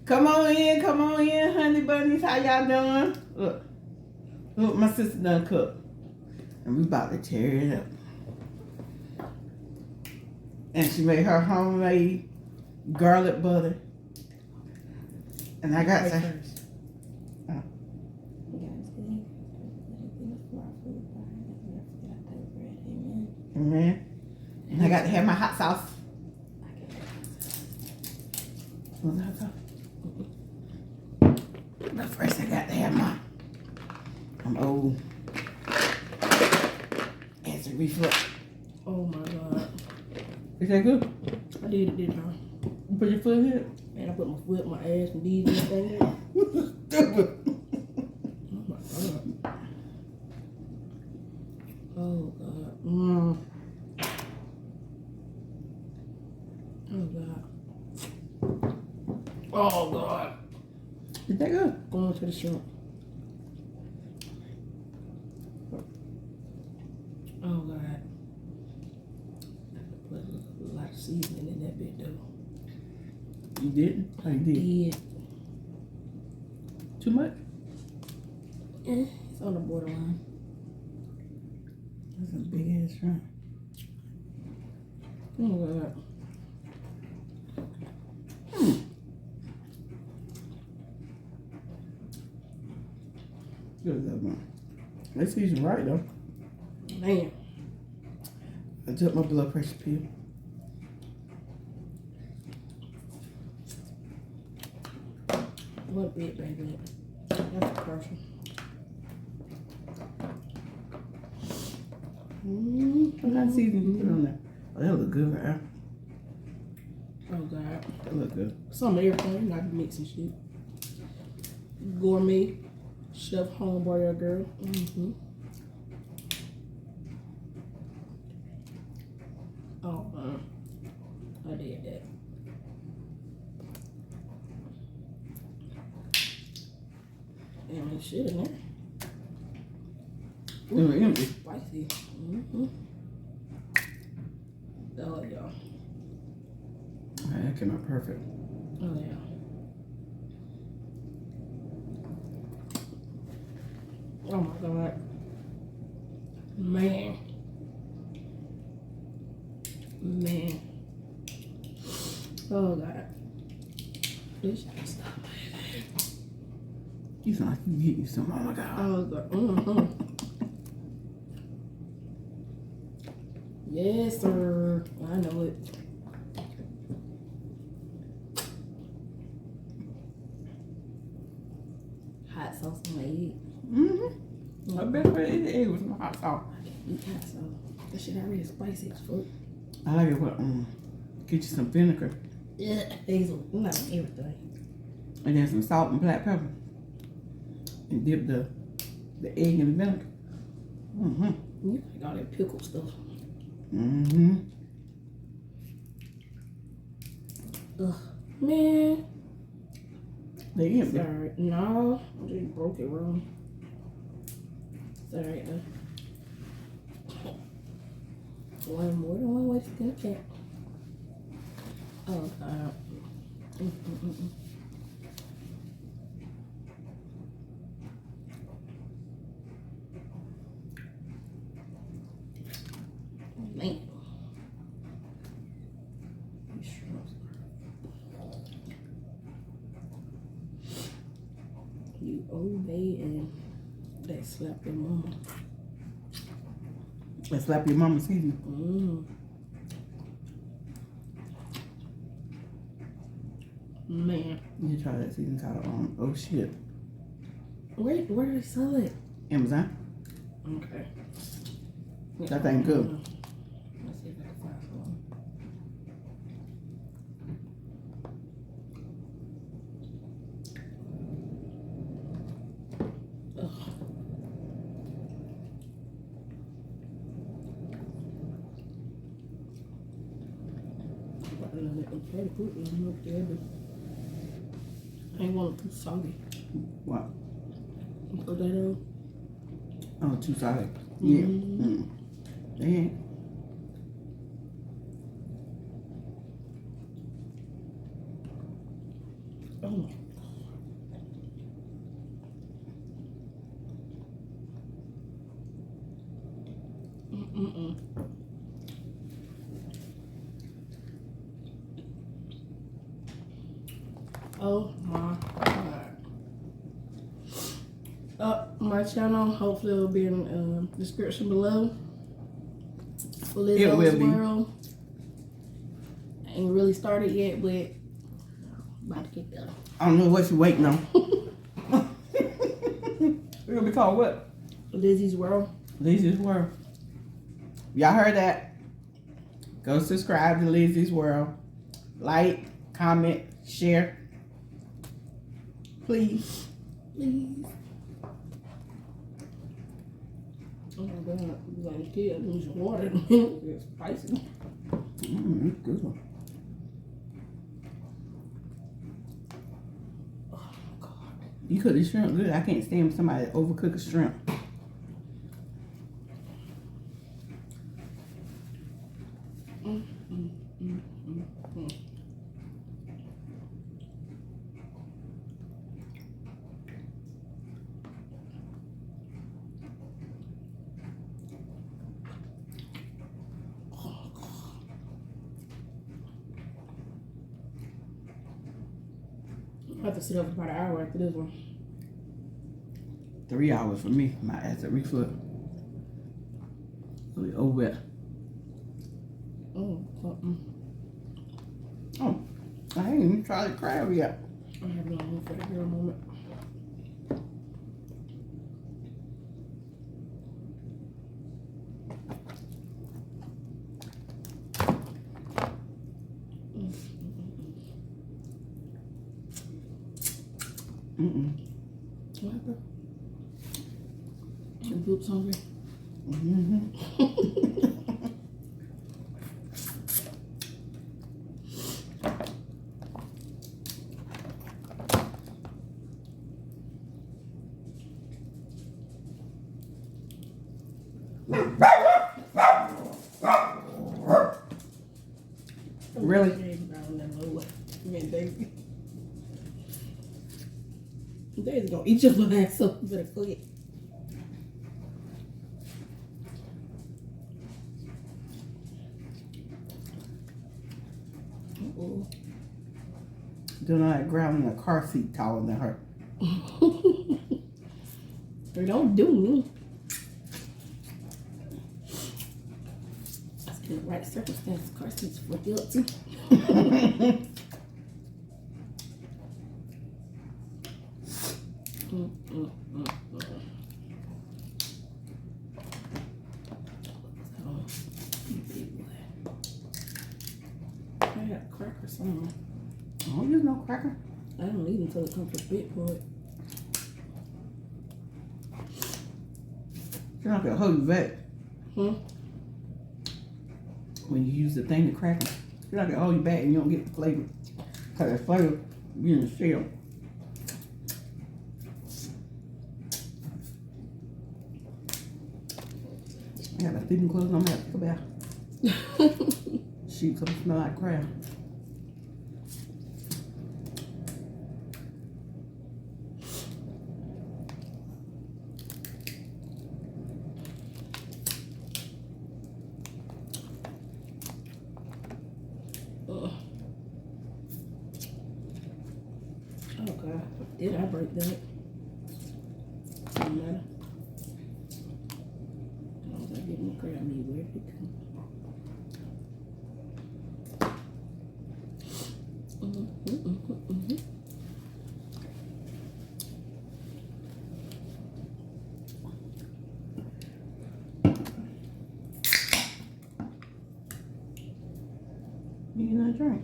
Come on in, honey bunnies. How y'all doing? Look, my sister done cooked. And we about to tear it up. And she made her homemade garlic butter. And I got some. Amen. And I got to have my hot sauce. What's the hot sauce? But first I got to have I'm old. Acid reflux. Oh my God. Is that good? I did it this time. You put your foot in it? Man, I put my foot, my ass, and these and everything. Stupid. Oh my God. Oh God. Oh God. Oh God. Is that good? Going to the shrimp. Oh God. I put a lot of seasoning in that bit though. You didn't? Oh, you did? Yeah. Too much? It's on the borderline. That's a big ass shrimp. Oh God. Good that one. They seasoned right though. Man. I took my blood pressure pill. What a bit, baby. That's a person. What kind of seasoning you put on there? Oh, that look good right there. Oh God. That look good. Some of everything, not mixing shit. Gourmet. Chef homeboy girl. Oh, I did that. And shit in there. Ooh, empty. Spicy. Oh yeah. That came out perfect. Oh yeah. Oh my God. Man. Oh God. This shit stop. You sound like you get you some. Oh my God. Oh God. Yes, sir. I know it. Hot sauce on my egg. I better put it in the egg with some hot sauce. I can eat hot sauce. That shit already spicy as fuck. I like it with get you some vinegar. Yeah, basil. Not everything. And then some salt and black pepper. And dip the egg in the vinegar. You like all that pickle stuff. Ugh. Man. They empty. Sorry. No. I just broke it wrong. Sorry. One more than one way to get a cat. Oh, God. Man. You obey and they slap your mama. They slap your mama's season. Man. You try that season called oh shit. Where do they sell it? Amazon. Okay. That thing good. Let's see if I can find some. I ain't want it too soggy. What? Put that on. Oh, too solid. Yeah. Yeah. Oh. Oh my God. My channel, hopefully it'll be in the description below. For Lizzo's World. I ain't really started yet, but about to get there. I don't know what you're waiting on. We're gonna be called what? Lizzie's World. Lizzie's World. Y'all heard that? Go subscribe to Lizzie's World. Like, comment, share. Please. Please. Oh my God, you got this kid lose your water. It's spicy. It's good one. Oh my God. You cook the shrimp good. I can't stand somebody that overcook a shrimp. I have to sit up for about an hour after this one. 3 hours for me. My acid reflux. We over it. Oh, Oh, I ain't even tried the crab yet. I have no room for that here a moment. What happened? Your boobs hungry? Really? Daisy gonna eat your little ass up. You better quit. Doing all that ground in a car seat taller than her. Don't do me. That's the right circumstances. Car seats flip you up too. I had a cracker somewhere. I don't use no cracker. I don't need until it comes to bit for it. You're not gonna hold you back. When you use the thing to crack it, you're not gonna hold you back and you don't get the flavor. Cause the flavor be in the shell. I got my sleeping clothes on. I'm gonna have to take a bath. Shoot, something smell like crab. Oh God, did I break that? Doesn't matter. I was like, give me crab meat where it comes. You get another drink.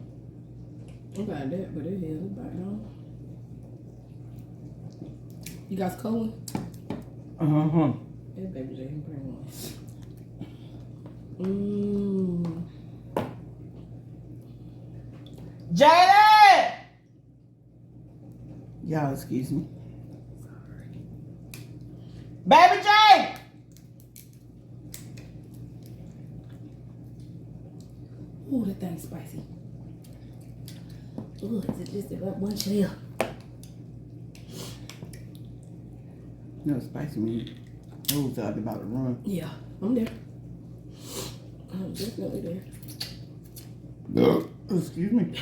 I got that, but it is back on. You guys cold? Yeah, baby, they can bring one. Jada! Y'all excuse me. Sorry. Baby J! Ooh, that thing's spicy. Ooh, is it just about one shell? No spicy meat. Those are about to run. Yeah, I'm there. I'm definitely there. No. Excuse me.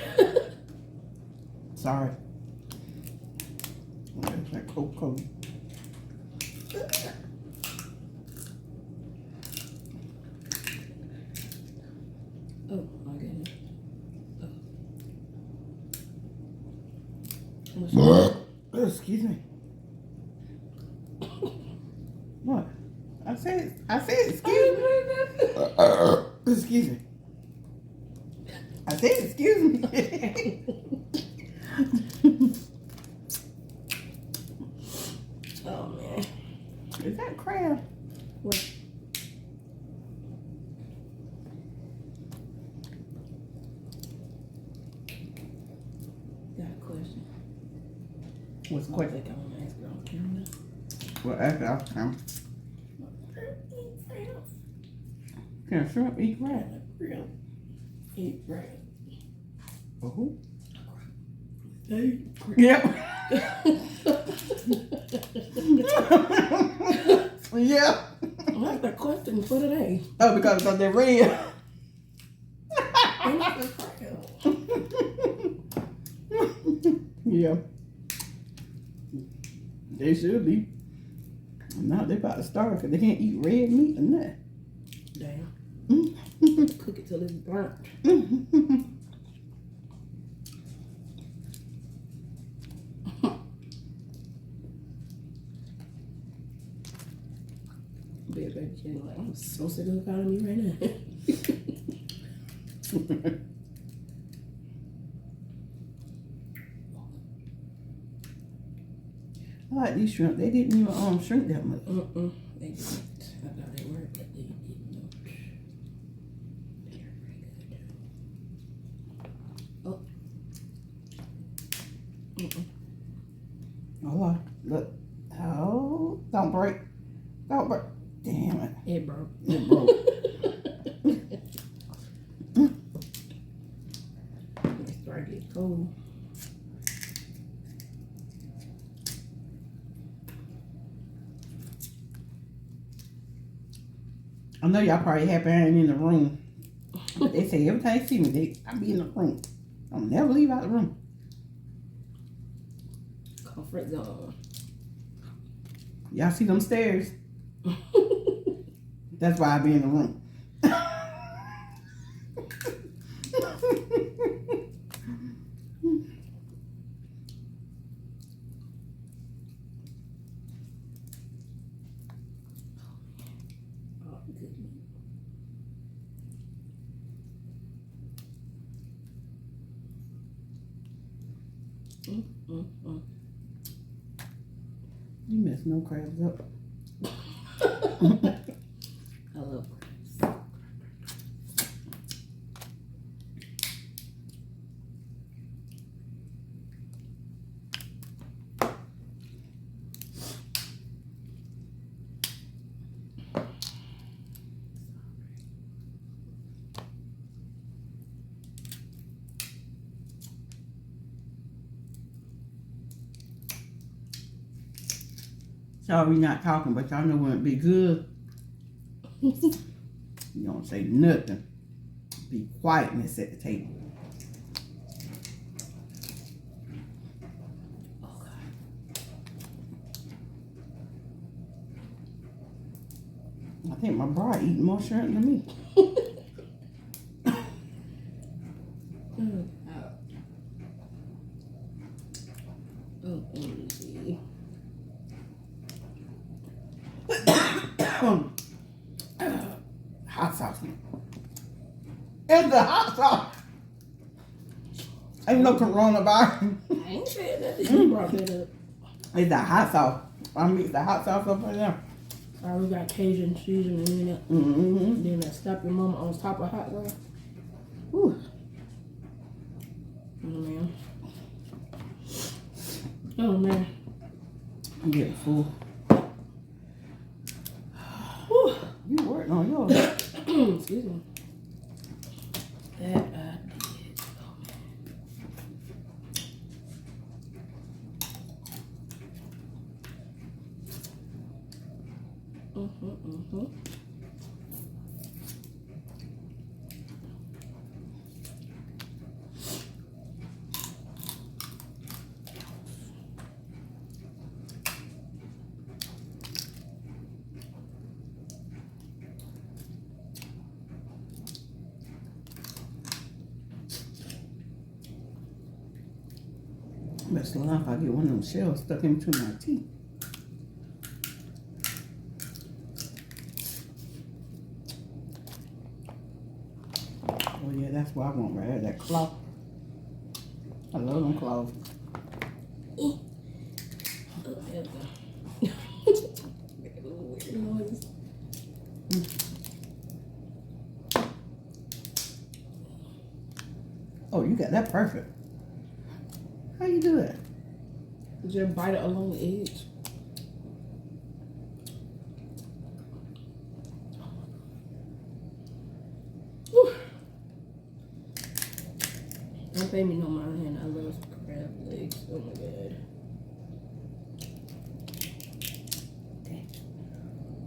Sorry. That's that Coca-Cola. Oh my goodness. Excuse me. What? I said excuse me. Excuse me. I said excuse me. Oh man. Is that crab? What? Got a question. What's the I question? think I want to ask her on camera. Well, after I'll come. Can shrimp eat crab? Eat crab. Oh. Hey. Yep. Yeah. What's the question for today? Oh, because they're red. Yeah. They should be. Now they about to starve because they can't eat red meat or nothing. Damn. Cook it till it's burnt. Baby, like, I'm so sick of calling me right now. I like these shrimp. They didn't even shrink that much. They didn't. I thought they were, but they didn't. They're very good. Oh. Oh, look. Oh, don't break. Don't break. Damn it. It broke. It broke. It's starting to get cold. I know y'all probably happy I ain't in the room. But they say every time they see me, I be in the room. I'll never leave out the room. Comfort zone. Y'all see them stairs? That's why I be in the room. Oh, goodness. You mess no crabs up. I love crabs. Sorry we not talking, but y'all know when it be good. You don't say nothing. Be quietness at the table. Oh, God. I think my bra eating more shrimp than me. Hot sauce. It's the hot sauce. Ain't no coronavirus. I ain't saying nothing. You brought that up. It's the hot sauce. I mix the hot sauce up in there. I always got Cajun seasoning in it. Mm-hmm. Then I stop your mama on top of hot sauce. Whew. Oh, man. Oh, man. I'm getting full. Whew. You working on yours. Excuse me. That I did. Oh, man. Best of luck, I get one of them shells stuck into my teeth. Oh yeah, that's what I want right there, that cloth. I love them cloths. Oh, there we go. Make a little weird noise. Oh, you got that perfect. How you do that? Just bite it along the edge. Whew. Don't pay me no mind, and I love crab legs. Oh my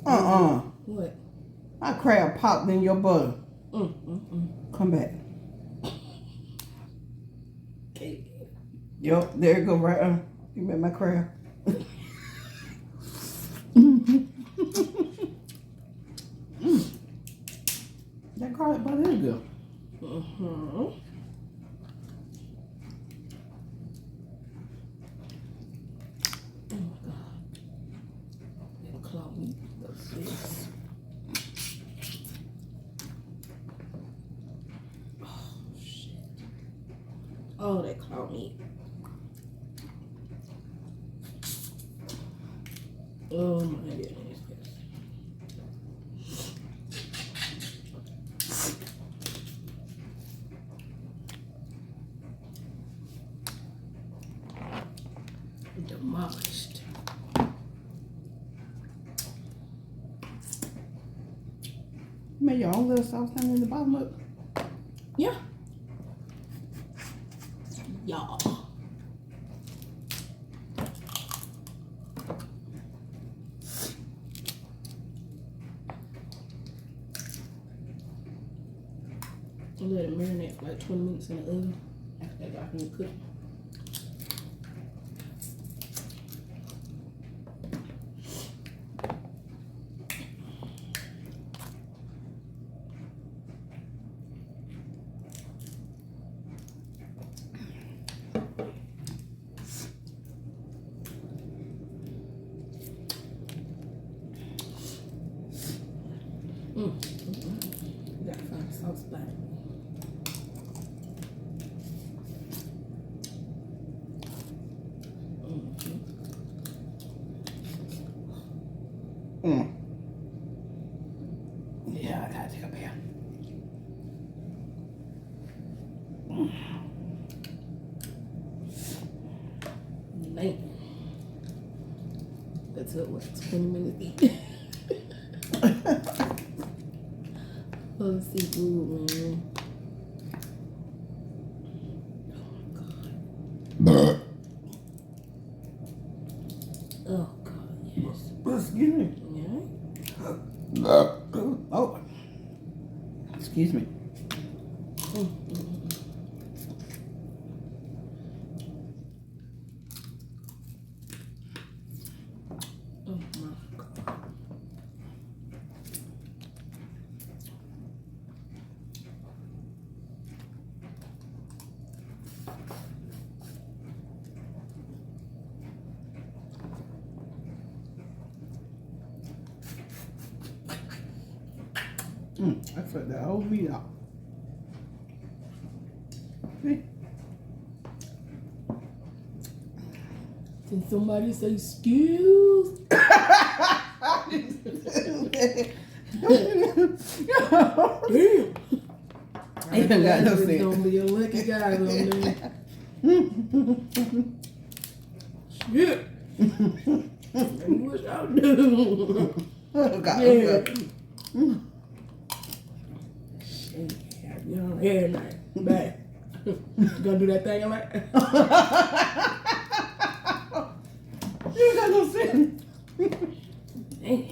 god. What? My crab popped in your butter. Come back. Okay. Yup, there you go, right. You met my crab. That garlic butter is good. Oh my god. That claw meat looks this. Oh shit. Oh, that claw meat. Oh my goodness. Demolished. You made your own little sauce down in the bottom of it? Yeah. Y'all. I let it marinate for like 20 minutes in the oven. After that, I can cook. Gotta find a soft spot. Yeah, I gotta take a bath. Man. That took what, 20 minutes to eat? Oh, seafood, man. Oh god, yes. Excuse me. Yeah. Oh. Excuse me. Oh my god. I took that whole meat out. See? Can somebody say excuse? Damn. I ain't got no sense. Gonna be a lucky guy, though, man. Shit. I wish I do. Oh, God. Yeah. Shit. You on every night. Back. Gonna do that thing I'm like. You ain't got no sense. Man.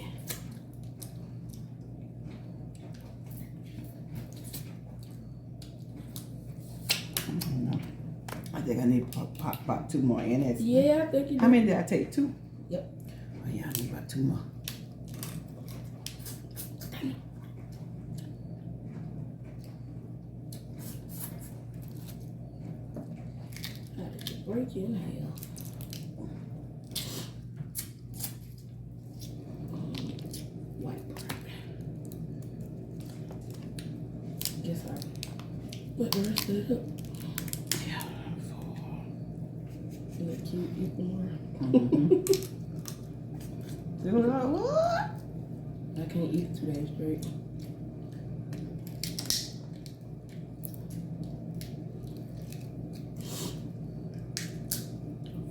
think I need to pop about 2 more in it. Yeah, I think you do. How many did I take? 2? Yep. Oh yeah, I need about 2 more. Break your nail. White part. Guess I put the rest of it up. Yeah. Look cute, even more. What? I can't eat 2 days straight.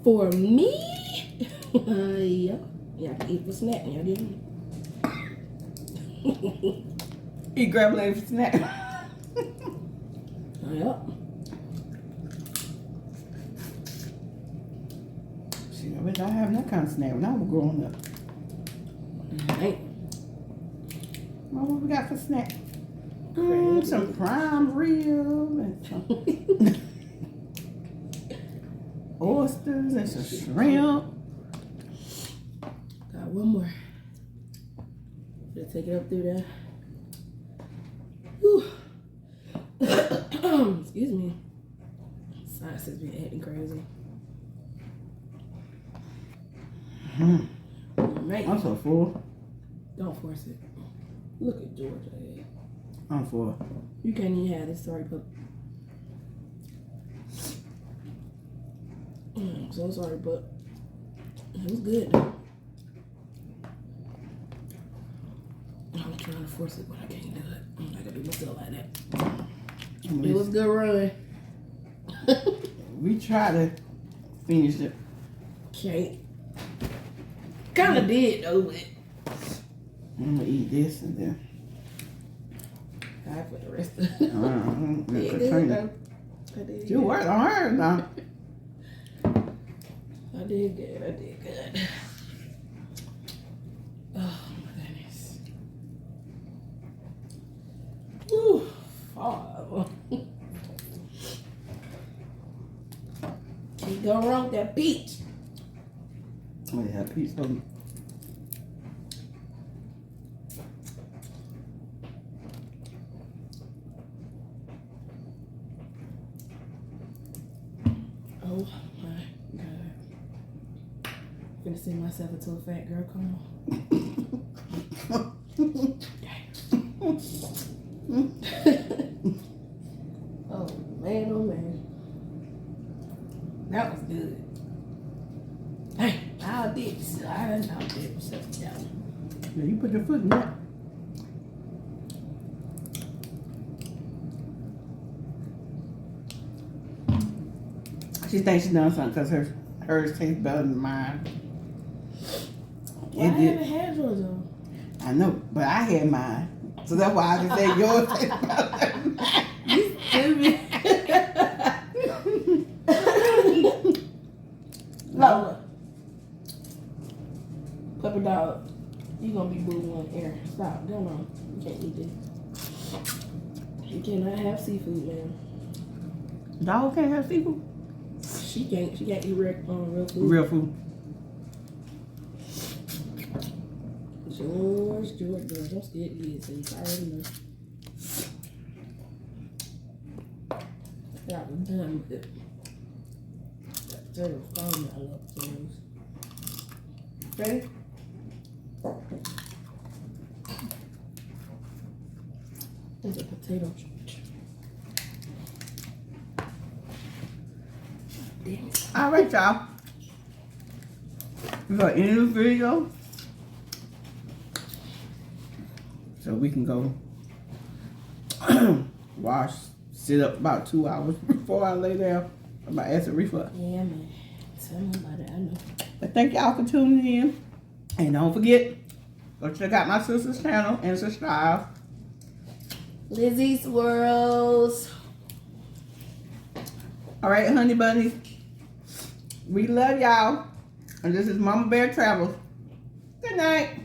For me, yeah, I can eat for snack. Y'all didn't. Eat grab leg for snack. Yep. See, I wish I had that kind of snack when I was growing up. Right. What we got for snack? Crab Some prime rib and some oysters and some shrimp. Got one more. Just take it up through there. Whew. Excuse me. Science has been acting crazy. Right. I'm so full. Don't force it. Look at Georgia. I'm full. You can't even have this. Sorry, pup. I'm so sorry, but it was good. I'm trying to force it, but I can't do it. I gotta do myself like that. It was a good run. We tried to finish it. Can't. Kind of did though, but I'm gonna eat this and then. I put the rest of it. It Did good, Katrina. though. I did You good. worked on her now. I did good. I did good. Oh my goodness. Whew. 5. Can't go wrong with that peach. Oh yeah, peach on. Oh my god. Gonna see myself into a fat girl. Come on. Oh man, oh man. That was good. Hey, I did myself down. Yeah, you put your foot in that. She thinks she done something because hers tastes better than mine. Well, I haven't had yours though. I know, but I had mine. So that's why I can say yours tastes better than mine. You stupid. Lola. Puppy dog. You gonna be booing on air. Stop. Go on. You can't eat this. You cannot have seafood, man. Dog can't have seafood? She can't eat real food. Real food. George. I'm scared to eat, so you already know. I was done with it. That phone, I love those. Ready? There's a potato chip. Damn it. All right, y'all. We got end this video. So we can go wash, sit up about 2 hours before I lay down. I'm about acid reflux. Yeah, man. Tell me about it. I know. But thank y'all for tuning in. And don't forget, go check out my sister's channel and subscribe. Lizzie's Worlds. All right, honey bunnies. We love y'all. And this is Mama Bear Travels. Good night.